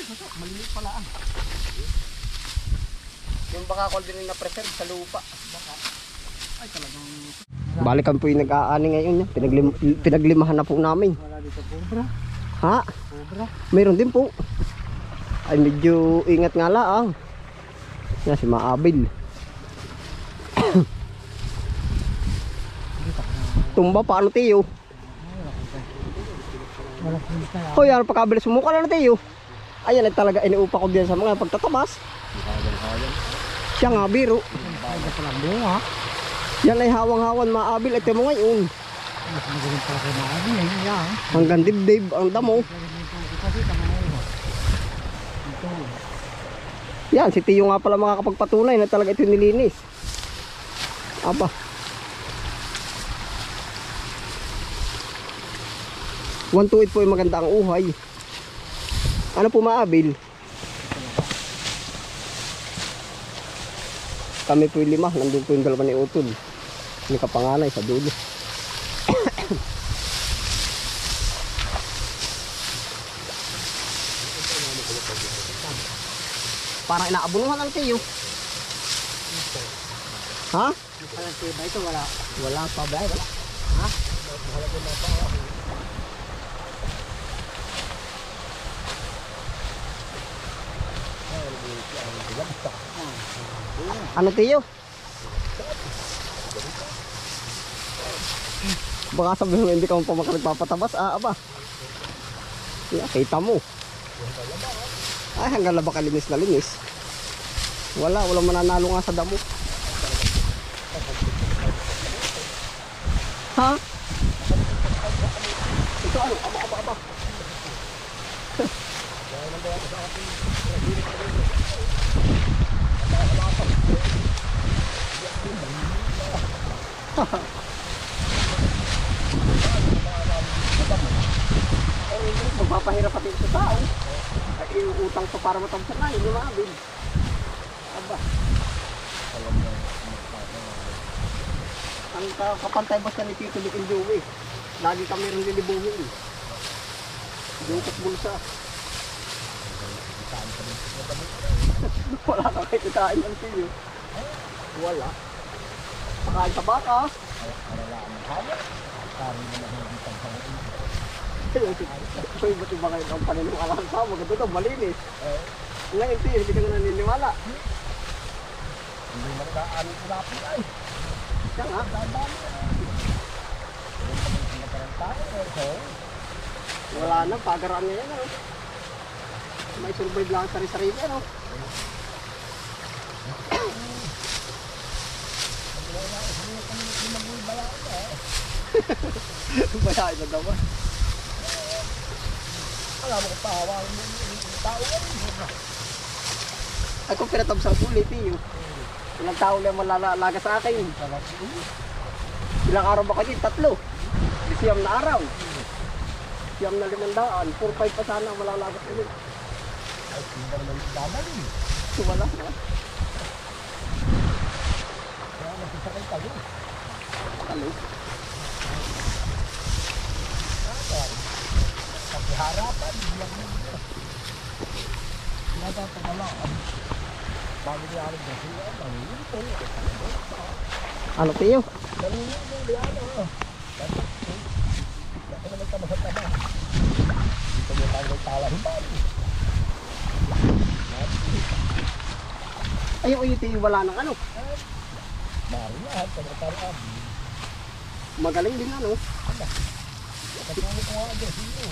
Maliliit pala ang. Yung baka ko din na preserve sa lupa. Baka. Ay talagang. Balikan po yung nag-aani ngayon niya. Pinaglimahan na po namin. Wala dito cobra. Ha? Cobra. Mayroon din po. Ay medyo ingat nga lang. Yan si Maabil. Tumba paano tiyo? Wala kita. Hoy, ano pagkabilis mo ka na tiyo? Ayan ay talaga iniupa ko din sa mga pagtatabas. Siya nga biro. Ay pala bunga. Yan ay hawang-hawan Maabil. Ito mo ngayon. Mas magaling pala kay Maabil eh. Yan. Hanggang dibdib ang damo. Kasi tamayo. Ito. Yan, si Tiyo nga pala makakapagpatunay na talaga ito nilinis. Aba. One-to-it po yung maganda ang uhay. Ano po Maabil? Kami po yung 5. Nandun po yung 2 ni Utol. May kapanganay sa dulo. Parang inaabunuhan ang Tiyo. Ha? Parang tiba ito wala. Wala pa ba? Wala. Ha? Ano Tiyo? Baka sabihin mo hindi ka mo pa makalagpapatabas. Aba. Yeah, kita mo. Ay, hanggang laba kalinis na linis. Walang mananalo nga sa damo. Ha? Ito ano? Aba. Magpapahirap pati sa tao. Ay, iuutang pa para matabsan na, hindi Maabil. Aba. Ang kapantay basta ni Tito Dick and Joey. Lagi kami rin lilibuhin. Dungkot bulsa. Wala ka kayo kitain ng Tiyo. Wala. Pakain sa baka. Uy, ba't yung baka yung paniniwalaan sa maganda ito, malinis. Ngayon Tiyo, hindi ka nga naniniwala. Hindi magdaan ko lapit ay. Siya nga. Wala na, pagaraan niya yan. Ano? May survive lang sa sarili. Ano? Bayain na naman. Alam mo kung pahawaan mo yung tao ka. Ako pinatabsang sulit Tiyo. Ilang tao lang malalaga sa akin. Ilang araw ba kayo? 3. Siyam na araw. Siyam na 500. 4-5 pa sana ang malalaga sa ulit. Ay, hindi ka naman dadali. Wala na. Kaya nagsasakay tayo. Hello. Paghiharapan, bilang mo. Natatalaan. Bago niya alam na siya, nangyayito. Ano Tiyo? Nangyayito yan, Dati naman tama. Dito mo tayo nagtalahipan. Ayun uy Tiyo, wala nang ano. Marilahan, pagkatarihan. Magaling din ano. Katulad ko nga agad, siyo.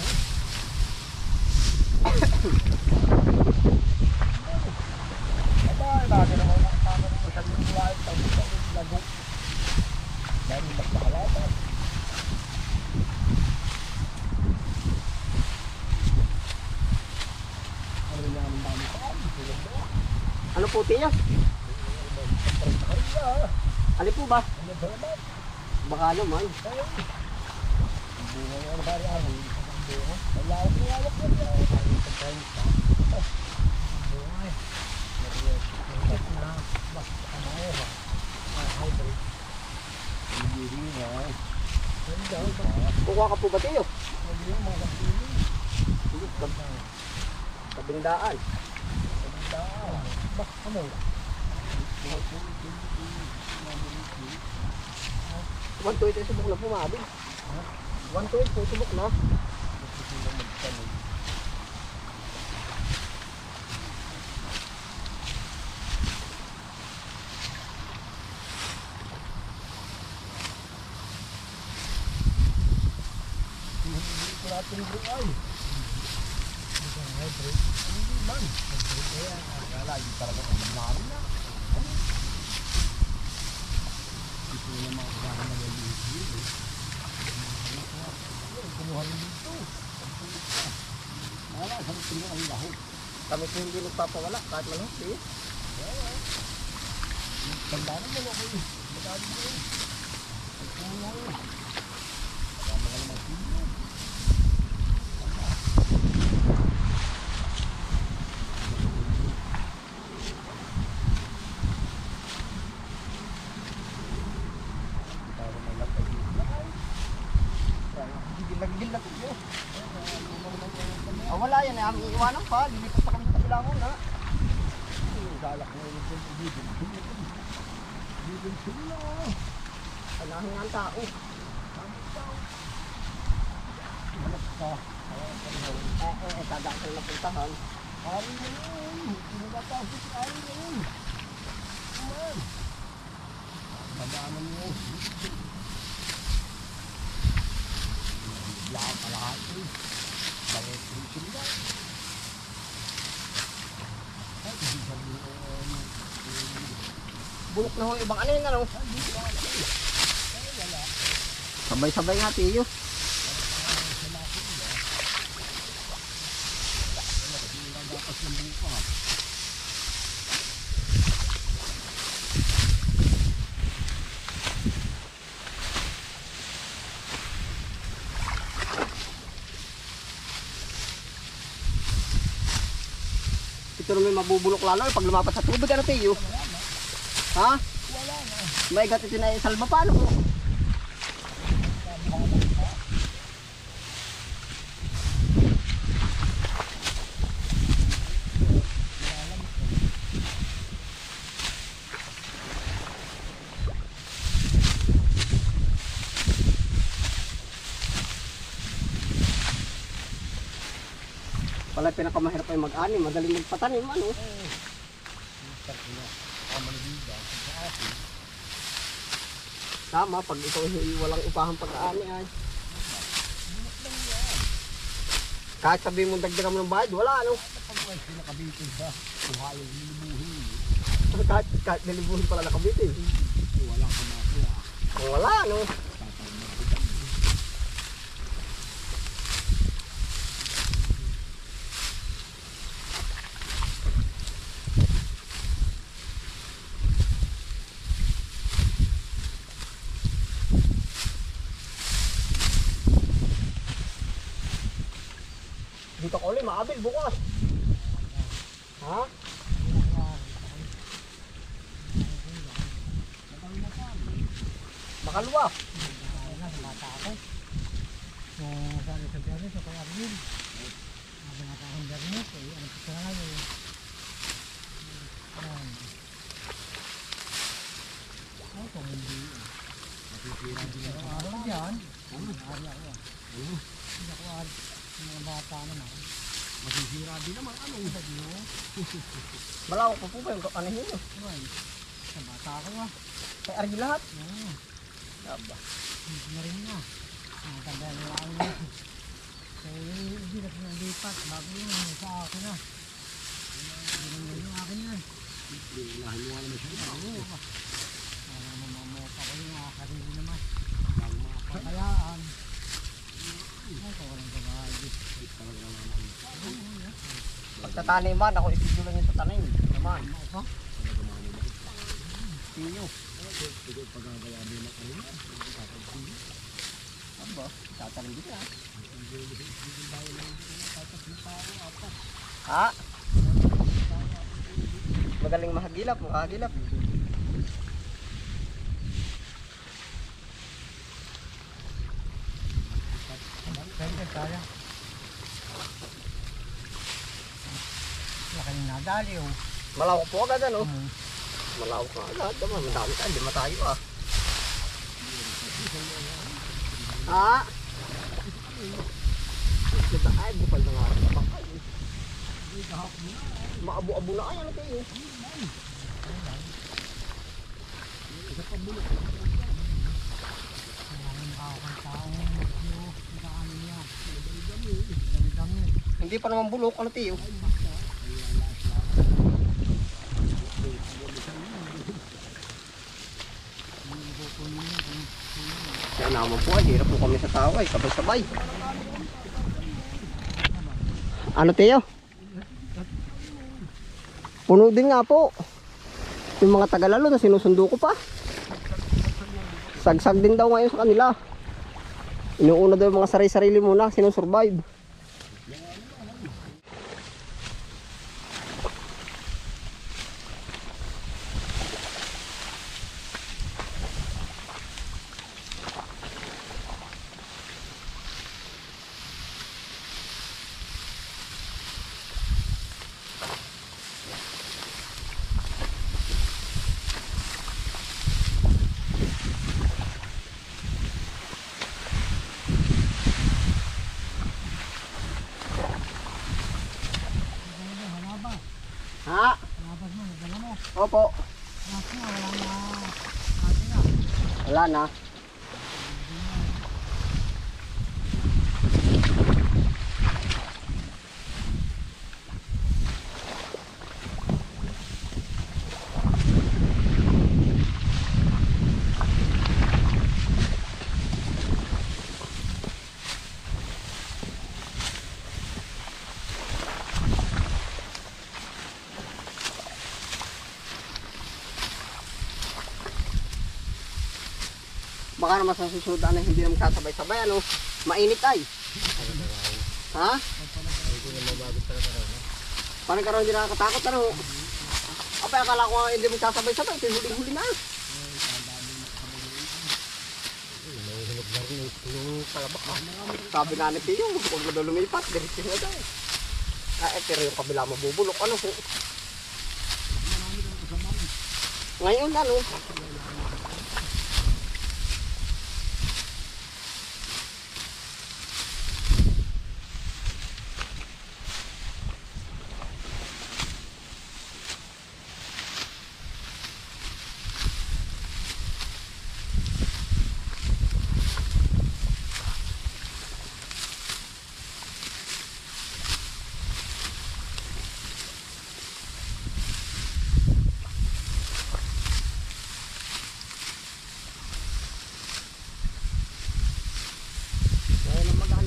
Abay, lagi naman nakakama naman siya yung buhay. Tapos sa lago. Dahil magpahalapan. Ano niya ang dami pa? Ano po Tiyo? Ano po ba? Ano ba naman? Baka naman. Bunga nga na bari ahon. Malawak na lawak yan. Pagkain pa. Bunga eh. Mariyak na. Basta ka na eh. Hybrid. Hindi nga eh. Kukuha ka po ba Tiyo? Hindi mga kapili. Tabi Tindaan. Bah, amo. 120 subok na pumabi. 120 subok na. Ating bro ay. Isang hybrid. Hindi man. Hybrid kaya. Akala yung talaga ang namin na. Ito yung mga kaya na nalilito. Kumuha rin dito. Wala, sabi ko nga ang lahok. Kami po hindi nagpapawala kahit malahok eh. Tandaan mo ako eh. Magkali ko eh. Ang kumuha eh. Kasama ka naman sino. Gilagil na po. Wala yan eh. Aming iwanan pa. Lilipat pa kami sa kabila muna. Galak na yun dyan. Bibig sila. Anahin nga ang tao. Malak ka. Tadaan ka na puntahan. Ari na yun. Pinagapasok si Ari na yun. Aman. Tadaanan mo. Lahat na lahat eh. Bakit rin sila? Ay, hindi sabihin. Bulok na ho ibang ano yun ano. Sabay-sabay nga tiyo. Ito naman mabubulok lalo pag lumapat sa tubig ano tiyo. Ha? Wala na. May gat ito na salba paano ko. Pala pinakamahirap ay mag-ani, madaling magpatanim ano. Tama, pag ito walang upahang pag-ani ay. Kahit sabihin mo dagdagan mo ng bayad, wala ano. Pag pinakabitin sa buhay yung nilibuhin. Kahit nilibuhin pala nakabitin. Wala ka makuha. Wala ano. Dito ko ulit, maabil bukas. Ha? Makalwa. Sabi sa biyahe sa kaya rin. Sabi nga akong bernet eh. Ano pa sa nga eh. Ay, kung hindi. Masisira din ako. Araw dyan. Ari ako ah. Hindi ako mga bata naman. Masisira din naman. Ano yung sabi mo? Malawak pa po ba yung ano nyo? Ay, sa bata ako ah. Kay Argy lahat? Oo. Aba. Hindi na rin na. Tanda na lang na. Kaya hindi na pinalipat. Bago yun, sa akin na. Hindi na yung akin yan. Lahan mo naman siya. Oo. Para mamamota ko yung akarili naman. Kayaan. Ay, kawalang babae. Pagtataniman, ako isidyo lang yun sa tanim. Naman. Tiyo. Aba, tatanim din ah. Ha? Magaling mahagilap, makahagilap. Kaya kaya. Laki ng nadali oh. Malawak po agad ano? Hmm. Malawak na agad. Tama, madami tayo. Lima tayo ah. Ha? Ay, bukal na nga. Bakal. Maabu-abu na kaya natin yun. Hindi pa naman bulok. Ano tiyo? Kaya naman po ay hirap po kami sa tao ay sabay-sabay. Ano tiyo? Puno din nga po. Yung mga tagalalo na sinusundo ko pa. Sagsag din daw ngayon sa kanila. Inuuna daw yung mga sarili-sarili muna, sinusurvive. Ha? Labas mo, nagdala mo. Opo. Kasi wala na. Ate na. Wala na. Baka naman sa susunod na hindi naman kasabay-sabay ano. Mainit ay. Ha? Parang karoon din nakakatakot ano. Apay akala ko hindi mo kasabay-sabay. Ito huling-huli na. Sabi nga ni Tiyo, huwag mo daw lumipat. Diretso na daw. Pero yung kabila mabubulok ano. Ngayon ano.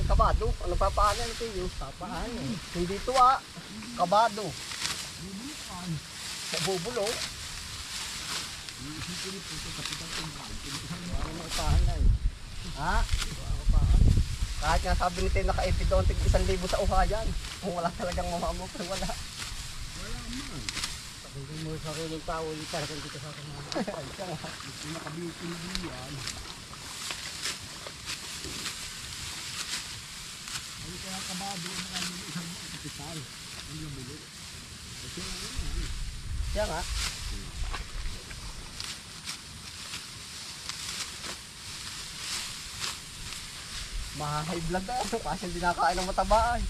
Kabado, ano papaano ito yung papaano? Hindi ito kabado. Bubulok. Ha? Kahit nga sabi ni Tay naka-epidontic 1,000 sa uhayan. Kung wala talagang mamamok, wala. Hindi mo sariling tao, hindi talagang dito sa akin. Hindi nakabitin yan. Ano kaya kabado ang mga isang kapital? Ang lumulog. Kasi ano yan? Siya nga. Maha-high blood na. Kasi hindi nakakain ng mataba ay.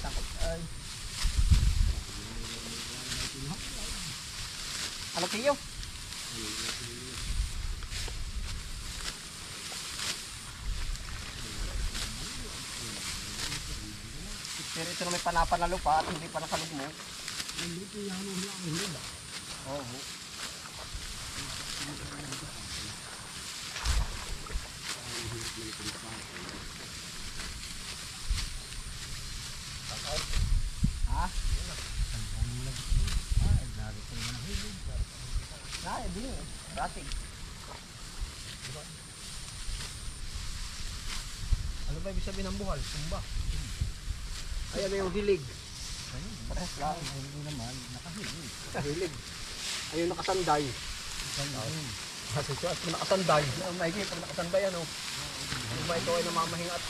Takot ay. Ano Tiyo? Pero ito na may panapan na lupa at hindi pa nakalugmo. Nandito yan ang huli. Oo. Ha? Ay, di. Rating. Ano ba ibig sabihin ng buhal? Sumba. Ay, ano yung hilig? Pares lang. Hindi naman, nakahilig. Hilig. Ayun nakasanday. Kasi siya, kung nakasanday. Maigit, pag nakasanday ano. Ano ba ito ay namamahingat?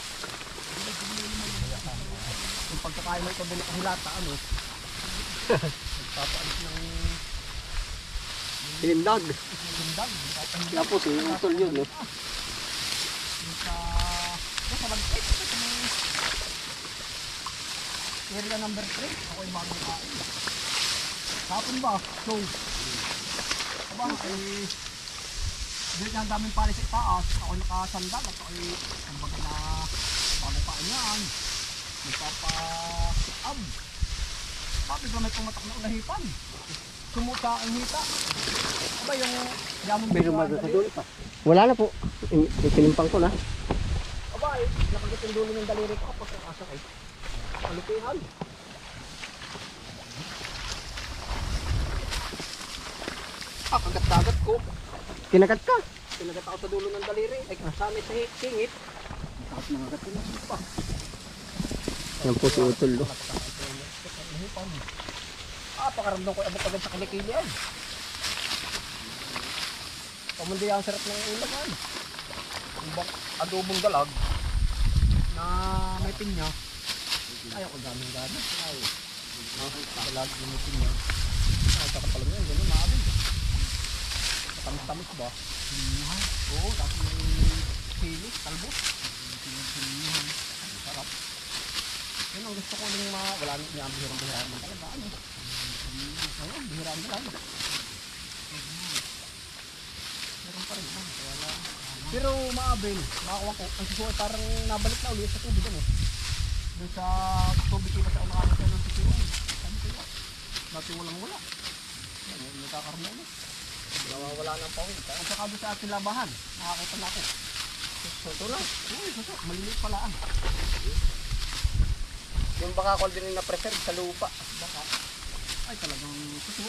Yung pagkakain mo ito bilang hilata, ano? Nagpapaalis ng Hilindag. lindag. Tapos yung utol yun, no? Yung sa mag-8. Area number 3. Ako yung bagong kain. Hapon ba? So, aba, dito ang daming pali sa itaas. Ako nakasandal at ako kumbaga na bagong kain yan. Nagpapa-sit-up. Bakit ba may pumatak na ulahipan? Sumuta ang hita. Aba yung yamon Pa. Wala na po. Pinimpang ko na. aba nakagat yung dulo ng daliri ko kapag ang asa kay kalupihan. Kagat-kagat ko. Kinagat ka. Kinagat ako sa dulo ng daliri. Ay kasama sa singit. Tapos nangagat ko na pa. Yan po si utol, no? Pakaramdam ko abot agad sa kilikilian. Pamundi ang sarap ng ulam yan. Yung adobong dalag na may pinya. Ayaw ko daming gana. Ay, dalag na may pinya. Ay, sarap pala mo yan. Ganun, maabin. Tamis-tamis ba? Oo, tapos may sili, talbos. Sarap. Yun ang gusto ko lang wala niya ang bihirang-bihirang mo talaga. Ano? Ayun, bihiraan na lang. Meron pa rin. Pero maabil, makakuha ko. Ang susuot parang nabalik na ulit sa tubig. Ano? Doon sa tubig iba sa umakas sa ng sisiwan. Saan sila? Dati walang-wala. Nagkakaroon na ulit. Nawawala ng pawin. Ang saka doon sa ating labahan, nakakita na ako. Ito lang. Uy, maliliit pala. Yung baka ko din na preserve sa lupa. Baka. Ay talagang suso.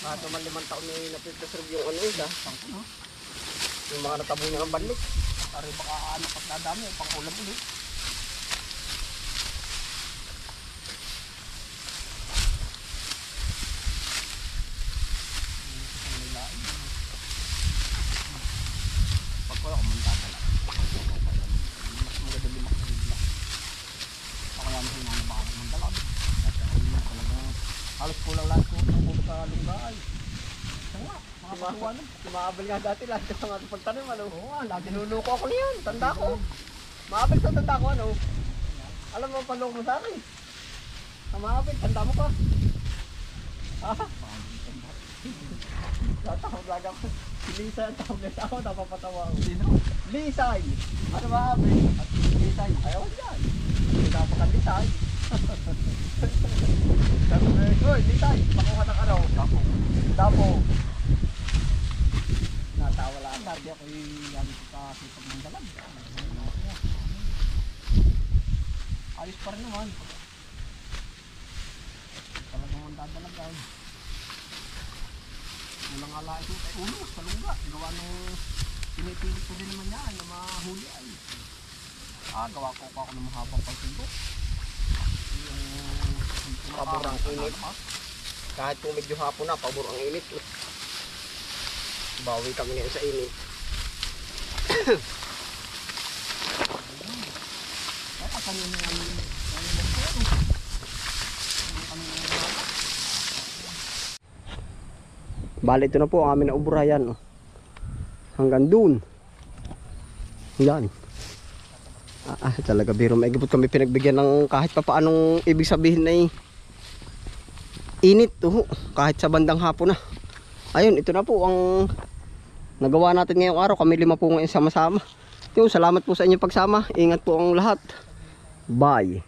Kahit naman 5 taon na na-preserve yung ano yun, ha? Pangko no? Yung mga natabo niya ang banlik. Pare baka anak at dadami o pangkulam ulit. Pag wala kumanta pala. Mas maganda limak sa bigla. Ako yan sa inanabaan ng dalag. Halos kulang lahat ko sa lunggay. Nga, mga patuwa nun. Maabal nga dati lahat sa mga pagtanim, ano? Oo, lagi Niluluko ako niyan, tanda ko. Maabal sa tanda ko, ano? Alam mo ang panloko mo sa akin. Maabal, tanda mo pa. Ah? Tatawag lang ako. Si Lisa ang tawag na tao, napapatawa ako. Sino? Lisay! Ano maabal? Lisay. Ayaw ko dyan. Hindi napakan Lisay. Sabi ko, Oy, Lisay, makuha ng araw. Dapo. Natawa lang. Dati ako yung sa sipag ng dalag. Ayos pa rin naman. Talagang ang dadalag ay. Walang ala ito ay ulo sa lungga. Gawa nung pinipilit ko din naman yan na mahuli ay. Gawa ko ako ng mahabang pagtundok. Pabor ang init. Kahit kung medyo hapon na, pabor ang init. Bawi kami ngayon sa init. Kaya kanina yan. Bali, ito na po ang amin na uburayan. Hanggang dun. Yan. Talaga biro. Maigipot kami pinagbigyan ng kahit pa paanong ibig sabihin na init. Kahit sa bandang hapon na. Ayun, ito na po ang nagawa natin ngayong araw. Kami 5 po ngayon sama-sama. Salamat po sa inyong pagsama. Ingat po ang lahat. Bye.